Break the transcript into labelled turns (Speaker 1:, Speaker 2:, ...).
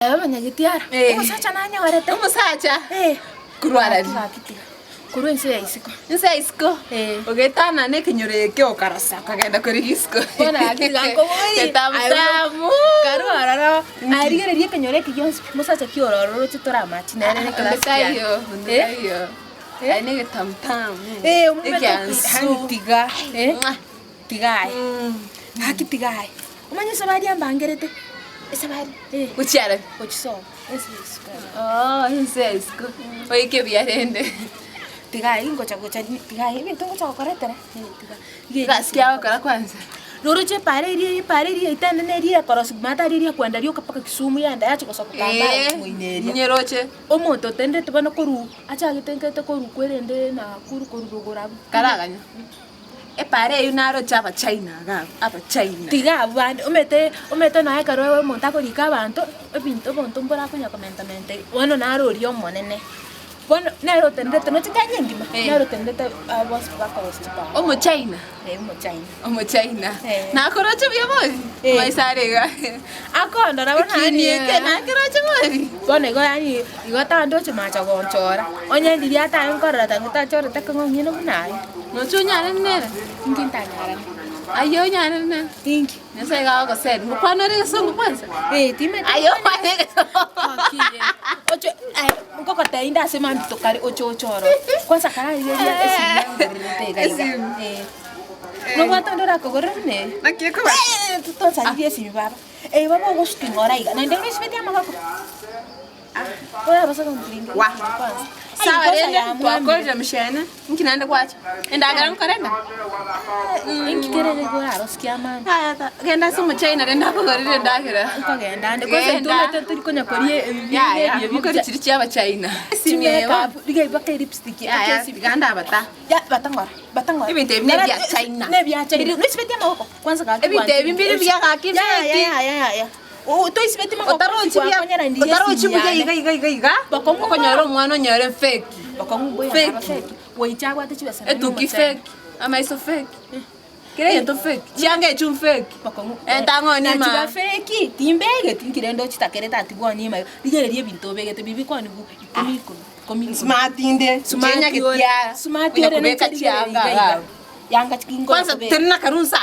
Speaker 1: Manyagitiara. Umusacha nanya warete.
Speaker 2: Umusacha. Kurwara.
Speaker 1: Kurwe nse isiko.
Speaker 2: Nse isiko. Ogetana ne kinyore kyo karasa kagenda kuri isiko.
Speaker 1: Bona akiganko wori.
Speaker 2: Ketamtamu.
Speaker 1: Karwara. Arigere rie kinyore kiyonsi. Musacha kiororo chitora machinere ne class.
Speaker 2: Ayo. Aine ketamtamu.
Speaker 1: Umeme tiga. Tigai. Haki tigai. Umanye sabari ambangerete. Sabari.
Speaker 2: Uchiara.
Speaker 1: Uchiso. Isiko.
Speaker 2: Nse isiko. Oike biarende.
Speaker 1: Tigai ngocha tigai bintu ngocha koretera.
Speaker 2: Gasikia wakara kwanza.
Speaker 1: Roche pare itende neria korosu mataria kwenda rio kapaka Kisumu yanda yacho kosokutamba muineria.
Speaker 2: Nyeroche.
Speaker 1: Omonto tende tubano koru. Acha gitenkete koru kwerende na koru rugora.
Speaker 2: Karaganya. Pare yunaro chapa China ga. Apa China.
Speaker 1: Tiga band umete na ekaro monta korika abantu ebintu bonto mbora kunya komentamente. Wono naro rio monene. Bueno, nero tendete no chikanye ndima. Nero tendete was baka was chipa.
Speaker 2: Omo China. Omo China. Na koroche bia maisarega.
Speaker 1: Akondo na bona
Speaker 2: ni ke na koroche moi.
Speaker 1: Bona go yani igota ndo chimacha gonchora. Onye ndiri ata nkora tangita chora takongino kunai.
Speaker 2: No chunyane nene.
Speaker 1: Nginta nyara.
Speaker 2: Ayo nyane nene.
Speaker 1: Tinki.
Speaker 2: Nesa ga go said. Mkwano re songo kwanza.
Speaker 1: Time.
Speaker 2: Ayo pane.
Speaker 1: Ocho ngoko tainda sema mtokari ocho choro. Kwanza kara ile esi. No wata ndora kogorne.
Speaker 2: Nakiko.
Speaker 1: Tuto saliye si baba. Baba go stingora iga. Na ndenge sipetia magako. Oya basa kontinga.
Speaker 2: Wa. Sawa rende kwa koja mshana. Nkinaenda kwacha. Enda gara nkorenda.
Speaker 1: Nkikere go aroskia man.
Speaker 2: Haya ta. Genda sumu China renda ko gorire ndagira.
Speaker 1: Kogenda ande ko se tumete turi konya korie.
Speaker 2: Ya mukori chirichi aba China. Simiewa.
Speaker 1: Diga ibaka lipstick.
Speaker 2: Ya siganda bata.
Speaker 1: Ya batangora.
Speaker 2: Ibite bia China.
Speaker 1: Ne bia China. No sipetia magako. Kwanza ka.
Speaker 2: Ibite bimbiri bia ka kifi.
Speaker 1: Ya. To isibeti mako
Speaker 2: otarochi iga bakonyoro mwana nyore fake
Speaker 1: fake weichagwa tichibesa
Speaker 2: etuki fake ama iso fake kire yento fake chiange chum fake entango ni ma
Speaker 1: fake timbege tinkirendo chitakere tatibwani ma rigererie bintu begete bibi kwani bu komi
Speaker 2: smart inde
Speaker 1: smart
Speaker 2: kitia
Speaker 1: smart inde
Speaker 2: chianga
Speaker 1: yanga chikingo
Speaker 2: kwanza tena karunsa